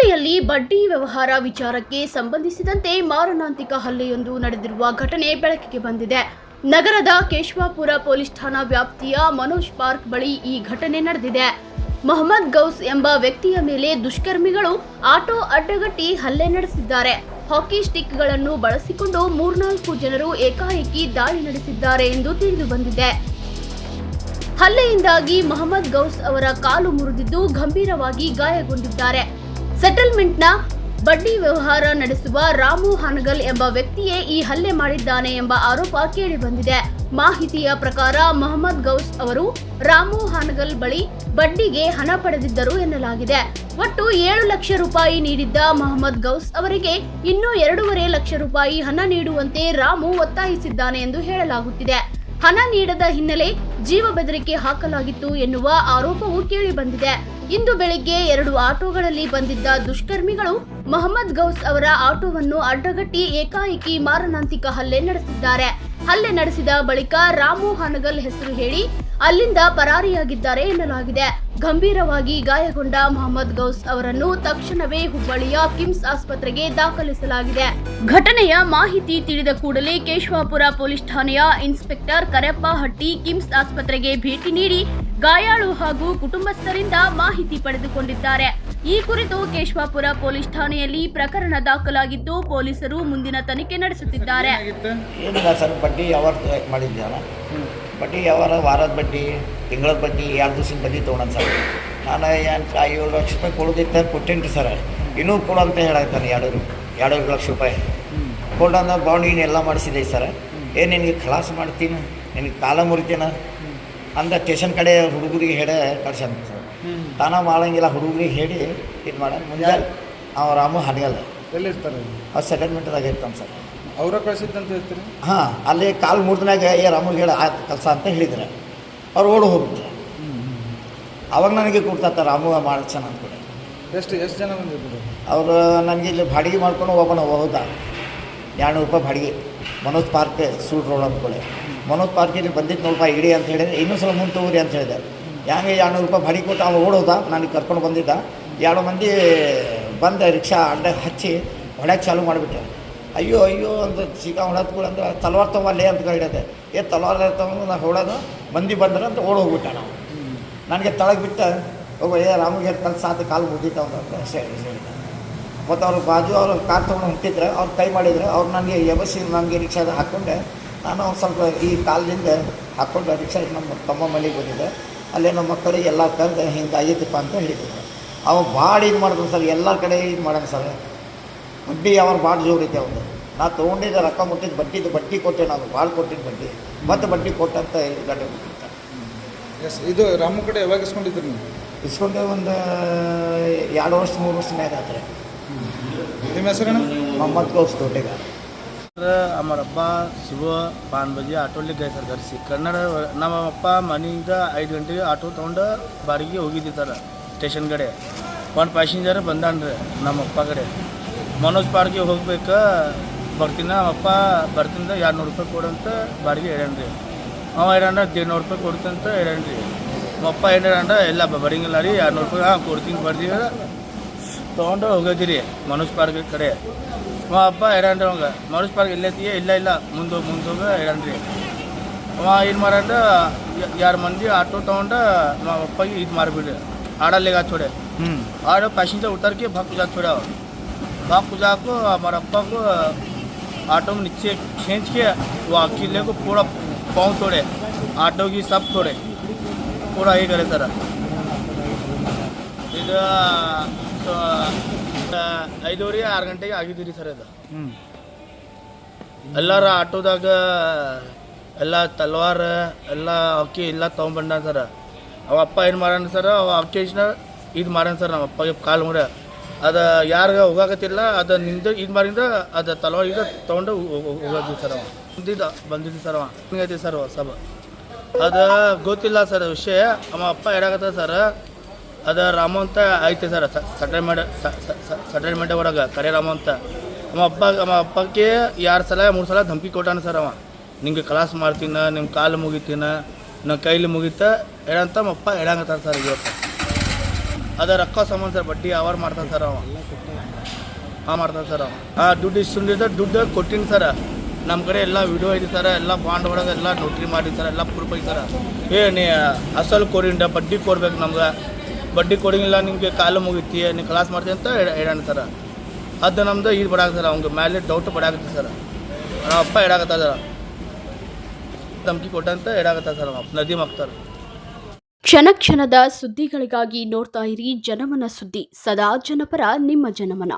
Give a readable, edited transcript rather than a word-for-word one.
ಘಟನೆಯಲ್ಲಿ ಬಡ್ಡಿ ವ್ಯವಹಾರ ವಿಚಾರಕ್ಕೆ ಸಂಬಂಧಿಸಿದಂತೆ ಮಾರಣಾಂತಿಕ ಹಲ್ಲೆಯೊಂದು ನಡೆದಿರುವ ಘಟನೆ ಬೆಳಕಿಗೆ ಬಂದಿದೆ. ನಗರದ ಕೇಶವಾಪುರ ಪೊಲೀಸ್ ಠಾಣಾ ವ್ಯಾಪ್ತಿಯ ಮನೋಜ್ ಪಾರ್ಕ್ ಬಳಿ ಈ ಘಟನೆ ನಡೆದಿದೆ. ಮೊಹಮ್ಮದ್ ಗೌಸ್ ಎಂಬ ವ್ಯಕ್ತಿಯ ಮೇಲೆ ದುಷ್ಕರ್ಮಿಗಳು ಆಟೋ ಅಡ್ಡಗಟ್ಟಿ ಹಲ್ಲೆ ನಡೆಸಿದ್ದಾರೆ. ಹಾಕಿ ಸ್ಟಿಕ್ಗಳನ್ನು ಬಳಸಿಕೊಂಡು 3-4 ಜನರು ಏಕಾಏಕಿ ದಾಳಿ ನಡೆಸಿದ್ದಾರೆ ಎಂದು ತಿಳಿದು ಬಂದಿದೆ. ಹಲ್ಲೆಯಿಂದಾಗಿ ಮೊಹಮ್ಮದ್ ಗೌಸ್ ಅವರ ಕಾಲು ಮುರಿದಿದ್ದು ಗಂಭೀರವಾಗಿ ಗಾಯಗೊಂಡಿದ್ದಾರೆ. ಸೆಟಲ್ಮೆಂಟ್ನ ಬಡ್ಡಿ ವ್ಯವಹಾರ ನಡೆಸುವ ರಾಮು ಹಾನಗಲ್ ಎಂಬ ವ್ಯಕ್ತಿಯೇ ಈ ಹಲ್ಲೆ ಮಾಡಿದ್ದಾನೆ ಎಂಬ ಆರೋಪ ಕೇಳಿಬಂದಿದೆ. ಮಾಹಿತಿಯ ಪ್ರಕಾರ ಮೊಹಮ್ಮದ್ ಗೌಸ್ ಅವರು ರಾಮು ಹಾನಗಲ್ ಬಳಿ ಬಡ್ಡಿಗೆ ಹಣ ಪಡೆದಿದ್ದರು ಎನ್ನಲಾಗಿದೆ. ಒಟ್ಟು 7 ಲಕ್ಷ ರೂಪಾಯಿ ನೀಡಿದ್ದ ಮೊಹಮ್ಮದ್ ಗೌಸ್ ಅವರಿಗೆ ಇನ್ನೂ 2.5 ಲಕ್ಷ ರೂಪಾಯಿ ಹಣ ನೀಡುವಂತೆ ರಾಮು ಒತ್ತಾಯಿಸಿದ್ದಾನೆ ಎಂದು ಹೇಳಲಾಗುತ್ತಿದೆ. ಹಣ ನೀಡದ ಹಿನ್ನೆಲೆ ಜೀವ ಬೆದರಿಕೆ ಹಾಕಲಾಗಿತ್ತು ಎನ್ನುವ ಆರೋಪವೂ ಕೇಳಿಬಂದಿದೆ. ಇಂದು ಬೆಳಿಗ್ಗೆ 2 ಆಟೋಗಳಲ್ಲಿ ಬಂದಿದ್ದ ದುಷ್ಕರ್ಮಿಗಳು ಮೊಹಮ್ಮದ್ ಗೌಸ್ ಅವರ ಆಟೋವನ್ನು ಅಡ್ಡಗಟ್ಟಿ ಏಕಾಏಕಿ ಮಾರಣಾಂತಿಕ ಹಲ್ಲೆ ನಡೆಸಿದ್ದಾರೆ. ಹಲ್ಲೆ ನಡೆಸಿದ ಬಳಿಕ ರಾಮು ಹಾನಗಲ್ ಹೆಸರು ಹೇಳಿ ಅಲ್ಲಿಂದ ಪರಾರಿಯಾಗಿದ್ದಾರೆ ಎನ್ನಲಾಗಿದೆ. ಗಂಭೀರವಾಗಿ ಗಾಯಗೊಂಡ ಮೊಹಮ್ಮದ್ ಗೌಸ್ ಅವರನ್ನು ತಕ್ಷಣವೇ ಹುಬ್ಬಳ್ಳಿಯ ಕಿಮ್ಸ್ ಆಸ್ಪತ್ರೆಗೆ ದಾಖಲಿಸಲಾಗಿದೆ. ಘಟನೆಯ ಮಾಹಿತಿ ತಿಳಿದ ಕೂಡಲೇ ಕೇಶವಾಪುರ ಪೊಲೀಸ್ ಠಾಣೆಯ ಇನ್ಸ್ಪೆಕ್ಟರ್ ಕರೆಪ್ಪ ಹಟ್ಟಿ ಕಿಮ್ಸ್ ಆಸ್ಪತ್ರೆಗೆ ಭೇಟಿ ನೀಡಿ ಗಾಯಾಳು ಹಾಗೂ ಕುಟುಂಬಸ್ಥರಿಂದ ಮಾಹಿತಿ ಪಡೆದುಕೊಂಡಿದ್ದಾರೆ. ಈ ಕುರಿತು ಕೇಶವಾಪುರ ಪೊಲೀಸ್ ಠಾಣೆಯಲ್ಲಿ ಪ್ರಕರಣ ದಾಖಲಾಗಿದ್ದು ಪೊಲೀಸರು ಮುಂದಿನ ತನಿಖೆ ನಡೆಸುತ್ತಿದ್ದಾರೆ. ಬಡ್ಡಿ ಯಾವಾಗ ಮಾಡಿದ್ಯಲ್ಲ, ಬಡ್ಡಿ ಯಾವಾರ ವಾರದ ಬಡ್ಡಿ, ತಿಂಗಳ ಬಡ್ಡಿ, 2 ದಿವಸದ ಬಡ್ಡಿ ತೊಗೊಂಡು ಸರ್. ನಾನು 7 ಲಕ್ಷ ರೂಪಾಯಿ ಕೊಡೋದಿತ್ತು, ಕೊಟ್ಟೇನ್ರಿ ಸರ್. ಇನ್ನೂ ಕೊಡು ಅಂತ ಹೇಳಾಗ್ತಾನೆ 2 ಲಕ್ಷ ರೂಪಾಯಿ ಕೊಡೋಣ. ಬಾಂಡ್ ಎಲ್ಲ ಮಾಡಿಸಿದೆ ಸರ್. ನಿನಗೆ ಖಲಾಸ್ ಮಾಡ್ತೀನಿ, ನಿನಗೆ ಕಾಲ ಮುರಿತೀನ ಅಂದ ಸ್ಟೇಷನ್ ಕಡೆ ಹುಡುಗರಿಗೆ ಹೇಳಿ ಕಳ್ಸಂತ ಸರ್. ತಾನ ಮಾಡಂಗಿಲ್ಲ, ಹುಡುಗರಿಗೆ ಹೇಳಿ ಇದು ಮಾಡ. ಮುಂದೆ ಅವ ರಾಮು ಹಾನಗಲ್ ಎಲ್ಲಿರ್ತಾರೆ? ಅವ್ರು ಸೆಟಲ್ಮೆಂಟ್ದಾಗ ಇರ್ತಾನೆ ಸರ್. ಅವರ ಕಳಿಸಿದ್ದಂತ ಹೇಳ್ತೀರಿ? ಹಾಂ, ಅಲ್ಲಿ ಕಾಲು ಮುರಿದ್ನಾಗ ರಾಮುಗೆ ಹೇಳಿ ಆಯ್ತು ಕೆಲಸ ಅಂತ ಹೇಳಿದ್ರೆ ಅವ್ರು ಓಡಿ ಹೋಗ್ಬಿಟ್ರು. ಅವಾಗ ನನಗೆ ಕೊಡ್ತಾ ರಾಮು ಮಾಡಿ ಚೆನ್ನಾಗಿ ಕೊಡಿ. ಎಷ್ಟು ಜನ ಬಂದಿದ್ರು? ಅವರು ನನಗೆ ಇಲ್ಲಿ ಬಾಡಿಗೆ ಮಾಡ್ಕೊಂಡು ಒಬ್ಬನ ಹೋದ 200 ರೂಪಾಯಿ ಬಾಡಿಗೆ. ಮನೋಜ್ ಪಾರ್ಕ್ ಸೂಟ್ ರೋಡ್ ಅಂದ್ಕೊಳ್ಳಿ. ಮನೋಜ್ ಪಾರ್ಕಿಗೆ ಬಂದಿದ್ದು ನೋಡಪ್ಪ ಇಡಿ ಅಂತ ಹೇಳಿದ್ರೆ ಇನ್ನೂ ಸ್ವಲ್ಪ ಮುಂದೆ ತಗೋರಿ ಅಂತ ಹೇಳಿದೆ. ಹಂಗೆ 200 ರೂಪಾಯಿ ಬಾಡಿಗೆ ಕೊಟ್ಟು ಅವ್ನು ಓಡೋದ. ನನಗೆ ಕರ್ಕೊಂಡು ಬಂದಿದ್ದ. 2 ಮಂದಿ ಬಂದು ರಿಕ್ಷಾ ಅಡ್ಡ ಹಚ್ಚಿ ಹೊಡ್ಯಾಕೆ ಚಾಲು ಮಾಡಿಬಿಟ್ಟೆ. ಅಯ್ಯೋ ಅಂತ ಚಿಕ್ಕ ಹೊಳತ್ಗಳು ಅಂದ್ರೆ ತಲವಾರ್ ತೊಗೊಲ್ಲೇ ಅಂತ ಹೇಳಿದೆ. ತಲವಾರ್ ತೊಗೊಂಡು ನಾವು ಹೊಡೋದು ಮಂದಿ ಬಂದ್ರೆ ಅಂತ ಓಡಿ ಹೋಗ್ಬಿಟ್ಟ. ನಾವು ನನಗೆ ತಳಗೆ ಬಿಟ್ಟು ಒಬ್ಬ ರಾಮಗೆ ಕಲ್ಸ ಸಾತು ಕಾಲು ಮುಗಿತ ಅಂತ ಹೇಳಿದ. ಮತ್ತು ಅವ್ರ ಬಾಜು ಅವ್ರು ಕಾರ್ ತೊಗೊಂಡು ಹೊಂಟಿದ್ರೆ ಅವ್ರು ಕೈ ಮಾಡಿದ್ರೆ ಅವ್ರು ನನಗೆ ಎಬಸಿ ನನಗೆ ರಿಕ್ಷಾದ ಹಾಕ್ಕೊಂಡೆ. ನಾನು ಒಂದು ಸ್ವಲ್ಪ ಈ ಕಾಲದಿಂದ ಹಾಕ್ಕೊಂಡು ರಿಕ್ಷಾ ನಮ್ಮ ತಮ್ಮ ಮನೆಗೆ ಬಂದಿದ್ದೆ. ಅಲ್ಲೇ ನಮ್ಮ ಮಕ್ಕಳಿಗೆ ಎಲ್ಲ ಕರೆದು ಹಿಂಗೆ ಆಗೈತಿಪ್ಪ ಅಂತ ಹೇಳಿದ್ರು. ಅವ ಭಾಳ ಇದು ಮಾಡಿದ್ರು ಸರ್. ಎಲ್ಲ ಕಡೆ ಇದು ಮಾಡೋಣ ಸರ್. ಬಡ್ಡಿ ಯಾವ ಭಾಳ ಜೋರೈತೆ ಅವ್ನು. ನಾ ತೊಗೊಂಡಿದ್ದೆ ರೊಕ್ಕ ಮುಟ್ಟಿದ್ದು ಬಡ್ಡಿ ಕೊಟ್ಟೆ. ನಾನು ಭಾಳ ಕೊಟ್ಟಿದ್ದು ಬಡ್ಡಿ ಮತ್ತು ಬಡ್ಡಿ ಕೊಟ್ಟಂತ ಗಡ್ಡೆ ಬಿಟ್ಟಿದ್ದೆ. ಎಸ್, ಇದು ರಾಮು ಕಡೆ ಯಾವಾಗ ಇಸ್ಕೊಂಡಿದ್ರು ನೀವು? ಇಸ್ಕೊಂಡೆ ಒಂದು 2 ವರ್ಷ 3 ವರ್ಷ ಮೇಲೆ ಆದ್ರೆ. ನಿಮ್ಮ ಹೆಸರೇನು? ಮೊಹಮ್ಮದ್ ಗೌಸ್ तोटेगा। हमारे अब्बा सुबह 5 बजे आटो ले गए सर घर से कन्नड़ ನಮ್ಮ ಅಪ್ಪ ಮನೆಯಿಂದ 5 ಗಂಟೆಗೆ ಆಟೋ ತೊಗೊಂಡು ಬಾಡಿಗೆ ಹೋಗಿದ್ದೆ ಸರ್ ಸ್ಟೇಷನ್ ಕಡೆ. ಒಂದು ಪ್ಯಾಸೆಂಜರ್ ಬಂದಾನ್ರಿ ನಮ್ಮ ಅಪ್ಪ ಕಡೆ. ಮನೋಜ್ ಪಾರ್ಕ್ಗೆ ಹೋಗ್ಬೇಕು ಬರ್ತೀನಿ, ನಮ್ಮ ಅಪ್ಪ ಬರ್ತಿಂದ 200 ರೂಪಾಯಿ ಕೊಡಂತ ಬಾಡಿಗೆ ಹೇಳ್ಯಾನ್ರಿ. ಅವ ಹೇಳ್ಯಾನ 150 ರೂಪಾಯಿ ಕೊಡ್ತಂತ ಹೇಳ್ಯಾನ್ರಿ. ನಮ್ಮ ಅಪ್ಪ ಹೇಳ್ಯಾನ ಎಲ್ಲ ಬಡಿಂಗಿಲ್ಲ ರೀ 200 ರೂಪಾಯಿ ಕೊಡ್ತೀನಿ ಬರ್ತೀವಿ ತೊಗೊಂಡು ಹೋಗಿದ್ದೀರಿ ಮನೋಜ್ ಪಾರ್ಕ್ ಕಡೆ. ನಮ್ಮ ಅಪ್ಪ ಹೇಳ್ಯಾನ್ರಿ ಅವಂಗೆ ಮನೋಜ್ ಪಾರ್ಕ್ ಎಲ್ಲೈತಿ ಇಲ್ಲ ಮುಂದೆ ಹೋಗಿ ಹೇಳ್ಯಾನ್ರಿ. ಅವ ಏನು ಮಾಡ್ಯಾನ 2 ಮಂದಿ ಆಟೋ ತೊಗೊಂಡು ನಮ್ಮ ಅಪ್ಪಗೆ ಇದು ಮಾರಿಬಿಡ್ರಿ आड़ा लेगा छोड़े। आड़ा पैसेंजर उतर के भाग पूजा छोड़ा। भाग पूजा को हमारे अप्पा को ऑटो में नीचे खींच के वो अकेले को पूरा पाँव तोड़े, ऑटो की सब तोड़े, पूरा ये करे सर. ಇದು 5:30 6 ಗಂಟೆಗೆ ಆಗಿದ್ದೀರಿ ಸರ್. ಇದು ಎಲ್ಲರ ಆಟೋದಾಗ ಎಲ್ಲ ತಲ್ವಾರ ಎಲ್ಲ ಅಕ್ಕಿ ಎಲ್ಲ ತೊಗೊಂಬಂಡ ಸರ್. ಅವ ಅಪ್ಪ ಏನು ಮಾಡೋಣ ಸರ್, ಅವ ಅಕ್ಕೇಜ್ನ ಇದು ಮಾಡೋಣ ಸರ್. ನಮ್ಮ ಅಪ್ಪಗೆ ಕಾಲು ಮುಡ ಅದು ಯಾರಿಗೆ ಹೋಗಾಕತ್ತಿಲ್ಲ ಅದು ನಿಂದು ಇದು ಮಾಡಿಂದ ಅದು ತಲವಾರ ಇದು ತೊಗೊಂಡು ಹೋಗೋದು ಸರ್. ಅವ ಬಂದಿದ್ದು ಸರ್. ಅವ ಹಿಂಗೈತಿ ಸರ್ ಸಬ ಅದು ಗೊತ್ತಿಲ್ಲ ಸರ್ ವಿಷಯ. ಅವ ಅಪ್ಪ ಹೇಳಾಕತ್ತ ಸರ್ ಅದು ರಾಮು ಅಂತ ಐತೆ ಸರ್ ಸೆಟಲ್ಮೆಂಟ್ ಒಳಗೆ ಕರೆ ರಾಮು ಅಂತ. ನಮ್ಮ ಅಪ್ಪಕ್ಕೆ 2 ಸಲ 3 ಸಲ ಧಮಕಿ ಕೊಟ್ಟಾನ ಸರ್. ಅವ ನಿಂಗೆ ಕ್ಲಾಸ್ ಮಾಡ್ತೀನ, ನಿಮ್ಮ ಕಾಲು ಮುಗಿತೀನ, ನನ್ನ ಕೈಲಿ ಮುಗಿತ ಹೇಳಂತ ನಮ್ಮ ಅಪ್ಪ ಹೇಳಂಗತ್ತಾರ ಸರ್ ಇವತ್ತು. ಅದ ರೊಕ್ಕ ಸಂಬಂಧ ಸರ್ ಬಡ್ಡಿ ಅವ್ರು ಮಾಡ್ತಾನೆ ಸರ್ ಅವ ಮಾಡ್ತಾನೆ ಸರ್ ಅವ ದುಡ್ಡು ಇಷ್ಟುಂಡಿದ್ದ ದುಡ್ಡು ಕೊಟ್ಟಿನಿ ಸರ್ ನಮ್ಮ ಕಡೆ ಎಲ್ಲ ವಿಡಿಯೋ ಐತಿ ಸರ್ ಎಲ್ಲ ಬಾಂಡ್ ಒಳಗೆ ಎಲ್ಲ ನೋಟ್ರಿ ಮಾಡಿ ಸರ್ ಎಲ್ಲ ಪ್ರೂಫ್ ಐತಿ ಸರ್ ನೀ ಅಸಲು ಕೊಡಿಂಡ ಬಡ್ಡಿ ಕೊಡ್ಬೇಕು ನಮ್ಗೆ ಬಡ್ಡಿ ಕೊಡಂಗಿಲ್ಲ ನಿಮಗೆ ಕಾಲು ಮುಗಿತಿ ನೀವು ಕ್ಲಾಸ್ ಮಾಡ್ತೀವಿ ಅಂತ ಹೇಳೋಣ ಸರ್ ಅದು ನಮ್ದು ಇದು ಬಡಾಕ ಸರ್ ಅವ್ಗೆ ಮೇಲೆ ಡೌಟ್ ಬಡಾಕತ್ತೆ ಸರ್ ನಮ್ಮ ಅಪ್ಪ ಹೇಳಾಕತ್ತ ಸರ್ ಧಮ್ಕಿ ಕೊಟ್ಟಂತ ಹೇಳಾಕತ್ತ ಸರ್ ನದಿ ಮಕ್ತಾರೆ. ಕ್ಷಣ ಕ್ಷಣದ ಸುದ್ದಿಗಳಿಗಾಗಿ ನೋಡ್ತಾ ಇರಿ ಜನಮನ ಸುದ್ದಿ, ಸದಾ ಜನಪರ ನಿಮ್ಮ ಜನಮನ.